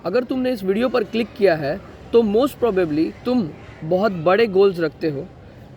अगर तुमने इस वीडियो पर क्लिक किया है तो मोस्ट प्रोबेबली तुम बहुत बड़े गोल्स रखते हो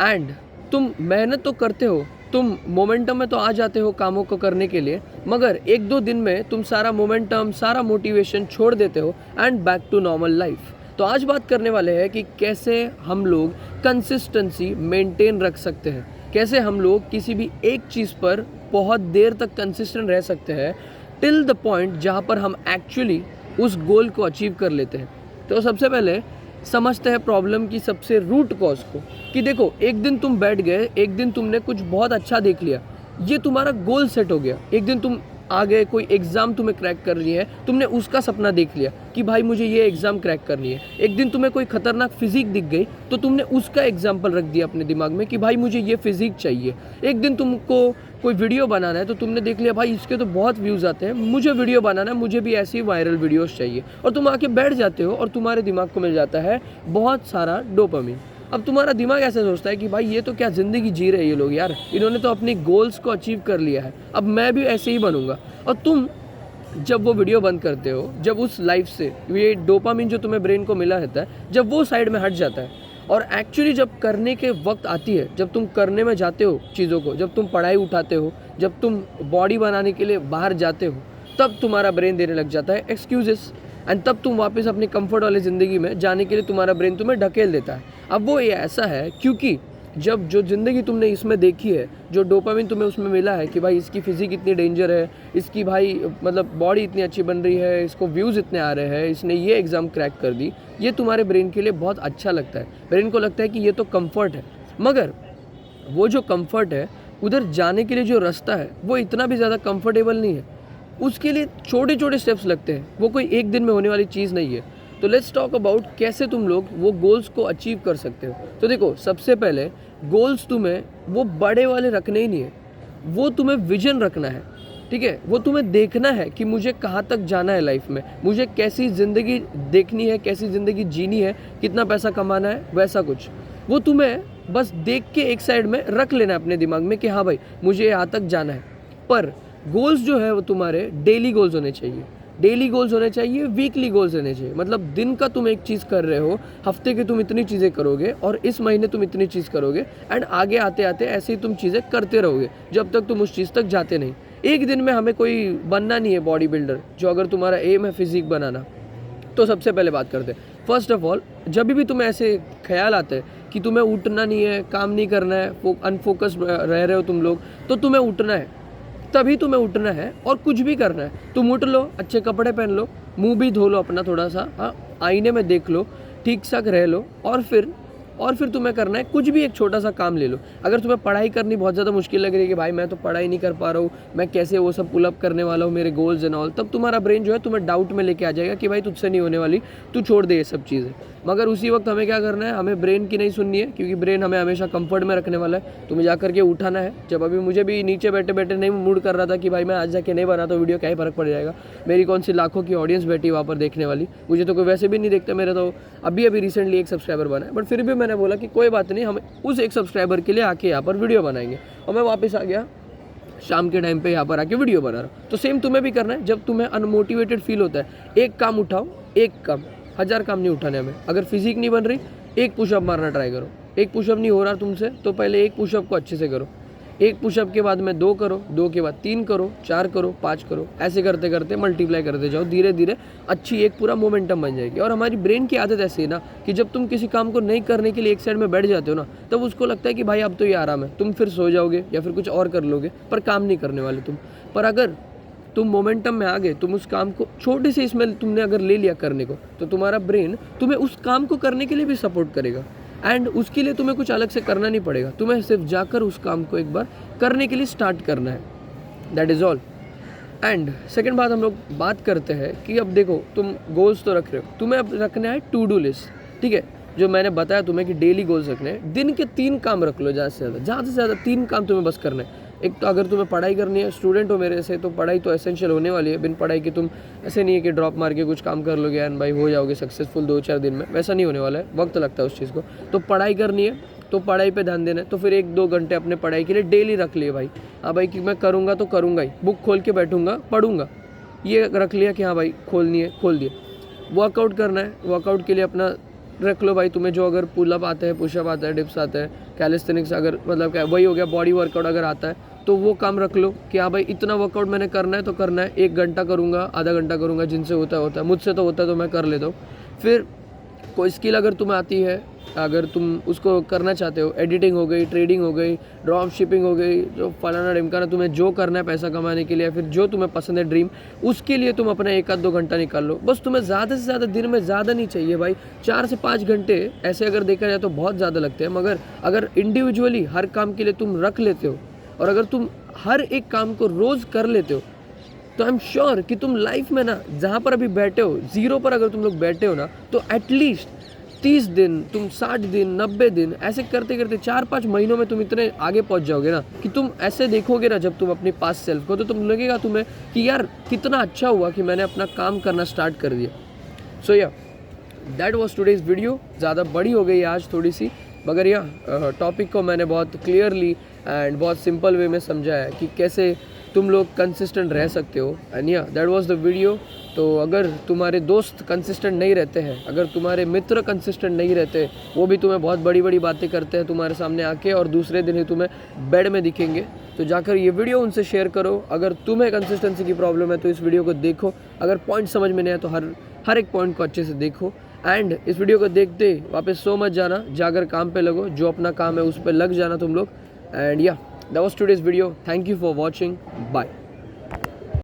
एंड तुम मेहनत तो करते हो, तुम मोमेंटम में तो आ जाते हो कामों को करने के लिए, मगर एक दो दिन में तुम सारा मोमेंटम, सारा मोटिवेशन छोड़ देते हो and back to normal life. तो आज बात करने वाले हैं कि कैसे हम लोग कंसिस्टेंसी मेंटेन रख सकते हैं, कैसे हम लोग किसी भी एक चीज़ पर बहुत देर तक कंसिस्टेंट रह सकते हैं टिल द पॉइंट जहाँ पर हम एक्चुअली उस गोल को अचीव कर लेते हैं। तो सबसे पहले समझते हैं प्रॉब्लम की सबसे रूट कॉज को, कि देखो एक दिन तुम बैठ गए, एक दिन तुमने कुछ बहुत अच्छा देख लिया, ये तुम्हारा गोल सेट हो गया। एक दिन तुम आ गए, कोई एग्ज़ाम तुम्हें क्रैक करनी है, तुमने उसका सपना देख लिया कि भाई मुझे ये एग्ज़ाम क्रैक करनी है। एक दिन तुम्हें कोई खतरनाक फिजिक दिख गई तो तुमने उसका एग्जाम्पल रख दिया अपने दिमाग में कि भाई मुझे ये फिजिक चाहिए। एक दिन तुमको कोई वीडियो बनाना है तो तुमने देख लिया भाई इसके तो बहुत व्यूज़ आते हैं, मुझे वीडियो बनाना है, मुझे भी ऐसी वायरल वीडियोस चाहिए, और तुम आके बैठ जाते हो और तुम्हारे दिमाग को मिल जाता है बहुत सारा डोपामिन। अब तुम्हारा दिमाग ऐसा सोचता है कि भाई ये तो क्या ज़िंदगी जी रहे हैं ये लोग यार, इन्होंने तो अपनी गोल्स को अचीव कर लिया है, अब मैं भी ऐसे ही बनूंगा। और तुम जब वो वीडियो बंद करते हो, जब उस लाइफ से ये डोपामिन जो तुम्हें ब्रेन को मिला रहता है, जब वो साइड में हट जाता है और एक्चुअली जब करने के वक्त आती है, जब तुम करने में जाते हो चीज़ों को, जब तुम पढ़ाई उठाते हो, जब तुम बॉडी बनाने के लिए बाहर जाते हो, तब तुम्हारा ब्रेन देने लग जाता है एक्सक्यूजेस एंड तब तुम वापस अपनी कंफर्ट वाली ज़िंदगी में जाने के लिए तुम्हारा ब्रेन तुम्हें ढकेल देता है। अब वो ये ऐसा है क्योंकि जब जो ज़िंदगी तुमने इसमें देखी है, जो डोपामिन तुम्हें उसमें मिला है कि भाई इसकी फिजिक इतनी डेंजर है, इसकी भाई मतलब बॉडी इतनी अच्छी बन रही है, इसको व्यूज़ इतने आ रहे हैं, इसने ये एग्ज़ाम क्रैक कर दी, ये तुम्हारे ब्रेन के लिए बहुत अच्छा लगता है। ब्रेन को लगता है कि ये तो कंफर्ट है, मगर वो जो कंफर्ट है उधर जाने के लिए जो रास्ता है वो इतना भी ज़्यादा कंफर्टेबल नहीं है। उसके लिए छोटे छोटे स्टेप्स लगते हैं, वो कोई एक दिन में होने वाली चीज़ नहीं है। तो लेट्स टॉक अबाउट कैसे तुम लोग वो गोल्स को अचीव कर सकते हो। तो देखो सबसे पहले गोल्स तुम्हें वो बड़े वाले रखने ही नहीं है, वो तुम्हें विजन रखना है, ठीक है। वो तुम्हें देखना है कि मुझे कहाँ तक जाना है लाइफ में, मुझे कैसी ज़िंदगी देखनी है, कैसी ज़िंदगी जीनी है, कितना पैसा कमाना है, वैसा कुछ। वो तुम्हें बस देख के एक साइड में रख लेना है अपने दिमाग में कि हाँ भाई मुझे यहाँ तक जाना है। पर गोल्स जो है वो तुम्हारे डेली गोल्स होने चाहिए, डेली गोल्स होने चाहिए, वीकली गोल्स होने चाहिए। मतलब दिन का तुम एक चीज़ कर रहे हो, हफ्ते के तुम इतनी चीज़ें करोगे और इस महीने तुम इतनी चीज़ करोगे एंड आगे आते आते ऐसे ही तुम चीज़ें करते रहोगे जब तक तुम उस चीज़ तक जाते नहीं। एक दिन में हमें कोई बनना नहीं है बॉडी बिल्डर, जो अगर तुम्हारा एम है फिजिक बनाना। तो सबसे पहले बात करते हैं, फर्स्ट ऑफ ऑल जब भी तुम्हें ऐसे ख्याल आते हैं कि तुम्हें उठना नहीं है, काम नहीं करना है, अनफोकस रह रहे हो तुम लोग, तो तुम्हें उठना है, तभी तुम्हें उठना है और कुछ भी करना है। तुम उठ लो, अच्छे कपड़े पहन लो, मुंह भी धो लो अपना थोड़ा सा, हाँ आईने में देख लो, ठीक ठाक रह लो, और फिर तुम्हें करना है कुछ भी एक छोटा सा काम ले लो। अगर तुम्हें पढ़ाई करनी बहुत ज़्यादा मुश्किल लग रही है कि भाई मैं तो पढ़ाई नहीं कर पा रहा हूँ, मैं कैसे वो सब पुलअप करने वाला हूँ, मेरे गोल्स एंड ऑल, तब तुम्हारा ब्रेन जो है तुम्हें डाउट में लेके आ जाएगा कि भाई तुझसे नहीं होने वाली, तू छोड़ दे ये सब चीज़ें। मगर उसी वक्त हमें क्या करना है, हमें ब्रेन की नहीं सुननी है, क्योंकि ब्रेन हमें हमेशा कंफर्ट में रखने वाला है। तुम्हें जा करके उठाना है। जब अभी मुझे भी नीचे बैठे बैठे नहीं मूड कर रहा था कि भाई मैं आज जाके नहीं बना तो वीडियो क्या ही फ़र्क पड़ जाएगा, मेरी कौन सी लाखों की ऑडियंस बैठी वहाँ पर देखने वाली, मुझे तो कोई वैसे भी नहीं देखता, मेरा तो अभी रिसेंटली एक सब्सक्राइबर बना है, बट फिर भी मैंने बोला कि कोई बात नहीं, हम उस एक सब्सक्राइबर के लिए आके यहाँ पर वीडियो बनाएंगे। और मैं वापस आ गया शाम के टाइम पे यहाँ पर आके वीडियो बना रहा हूँ। तो सेम तुम्हें भी करना है। जब तुम्हें अनमोटिवेटेड फील होता है, एक काम उठाओ, एक काम, 1000 काम नहीं उठाने हमें। अगर फिजिक नहीं बन रही, एक पुशअप मारना ट्राई करो। एक पुशअप नहीं हो रहा तुमसे तो पहले एक पुशअप को अच्छे से करो, एक पुशअप के बाद में 2 करो, 2 के बाद 3 करो, 4 करो, 5 करो, ऐसे करते करते मल्टीप्लाई करते जाओ, धीरे धीरे अच्छी एक पूरा मोमेंटम बन जाएगी। और हमारी ब्रेन की आदत ऐसी है ना कि जब तुम किसी काम को नहीं करने के लिए एक साइड में बैठ जाते हो ना, तब उसको लगता है कि भाई अब तो ये आराम है, तुम फिर सो जाओगे या फिर कुछ और कर लोगे, पर काम नहीं करने वाले तुम। पर अगर तुम मोमेंटम में आ गए, तुम उस काम को छोटे से इसमें तुमने अगर ले लिया करने को, तो तुम्हारा ब्रेन तुम्हें उस काम को करने के लिए भी सपोर्ट करेगा एंड उसके लिए तुम्हें कुछ अलग से करना नहीं पड़ेगा, तुम्हें सिर्फ जाकर उस काम को एक बार करने के लिए स्टार्ट करना है। That is all. And second बात हम लोग बात करते हैं कि अब देखो तुम गोल्स तो रख रहे हो, तुम्हें अब रखना है टू डू लिस्ट, ठीक है। जो मैंने बताया तुम्हें कि डेली गोल्स रखने हैं, दिन के 3 काम रख लो, ज़्यादा से ज़्यादा 3 काम तुम्हें बस करना है। एक तो अगर तुम्हें पढ़ाई करनी है, स्टूडेंट हो मेरे से, तो पढ़ाई तो एसेंशियल होने वाली है। बिन पढ़ाई के तुम ऐसे नहीं है कि ड्रॉप मार के कुछ काम कर लोगे एंड भाई हो जाओगे सक्सेसफुल 2-4 दिन में, वैसा नहीं होने वाला है, वक्त लगता है उस चीज़ को। तो पढ़ाई करनी है तो पढ़ाई पे ध्यान देना है, तो फिर 1-2 घंटे अपने पढ़ाई के लिए डेली रख लिए भाई। हाँ भाई कि मैं करूँगा तो करूँगा ही, बुक खोल के बैठूँगा, पढ़ूँगा, ये रख लिया कि हाँ भाई खोलनी है, खोल दिया। वर्कआउट करना है, वर्कआउट के लिए अपना रख लो भाई, तुम्हें जो अगर पुलअप आते हैं, पुशअप आता है, डिप्स आते हैं, कैलिस्थेनिक्स अगर मतलब क्या वही हो गया, बॉडी वर्कआउट अगर आता है तो वो काम रख लो कि हाँ भाई इतना वर्कआउट मैंने करना है तो करना है, 1 घंटा करूँगा, आधा घंटा करूँगा, जिनसे होता है, मुझसे तो होता है तो मैं कर लेता हूँ। फिर कोई स्किल अगर तुम्हें आती है, अगर तुम उसको करना चाहते हो, एडिटिंग हो गई, ट्रेडिंग हो गई, ड्रॉप शिपिंग हो गई, जो फलाना ढिमकाना तुम्हें जो करना है पैसा कमाने के लिए, फिर जो तुम्हें पसंद है ड्रीम, उसके लिए तुम अपना 1-2 घंटा निकाल लो। बस तुम्हें ज़्यादा से ज़्यादा दिन में ज़्यादा नहीं चाहिए भाई, 4 से 5 घंटे ऐसे अगर देखा जाए तो बहुत ज़्यादा लगते हैं, मगर अगर इंडिविजुअली हर काम के लिए तुम रख लेते हो और अगर तुम हर एक काम को रोज़ कर लेते हो तो आई एम श्योर कि तुम लाइफ में ना जहाँ पर अभी बैठे हो, ज़ीरो पर अगर तुम लोग बैठे हो ना, तो एटलीस्ट 30 दिन, तुम 60 दिन, 90 दिन ऐसे करते करते 4-5 महीनों में तुम इतने आगे पहुंच जाओगे ना कि तुम ऐसे देखोगे ना जब तुम अपनी पास्ट सेल्फ को, तो तुम लगेगा तुम्हें कि यार कितना अच्छा हुआ कि मैंने अपना काम करना स्टार्ट कर दिया। सो या दैट वॉज टुडेज़ वीडियो। ज़्यादा बड़ी हो गई आज थोड़ी सी, मगर या टॉपिक को मैंने बहुत क्लियरली एंड बहुत सिंपल वे में समझाया कि कैसे तुम लोग कंसिस्टेंट रह सकते हो। एंड या दैट वाज द वीडियो। तो अगर तुम्हारे दोस्त कंसिस्टेंट नहीं रहते हैं, अगर तुम्हारे मित्र कंसिस्टेंट नहीं रहते, वो भी तुम्हें बहुत बड़ी बड़ी बातें करते हैं तुम्हारे सामने आके और दूसरे दिन ही तुम्हें बेड में दिखेंगे, तो जाकर ये वीडियो उनसे शेयर करो। अगर तुम्हें कंसिस्टेंसी की प्रॉब्लम है तो इस वीडियो को देखो, अगर पॉइंट समझ में नहीं आए तो हर एक पॉइंट को अच्छे से देखो। एंड इस वीडियो को देखते वापस सो मत जाना, जाकर काम पे लगो, जो अपना काम है उस पर लग जाना तुम लोग। एंड या that was today's video. Thank you for watching. Bye.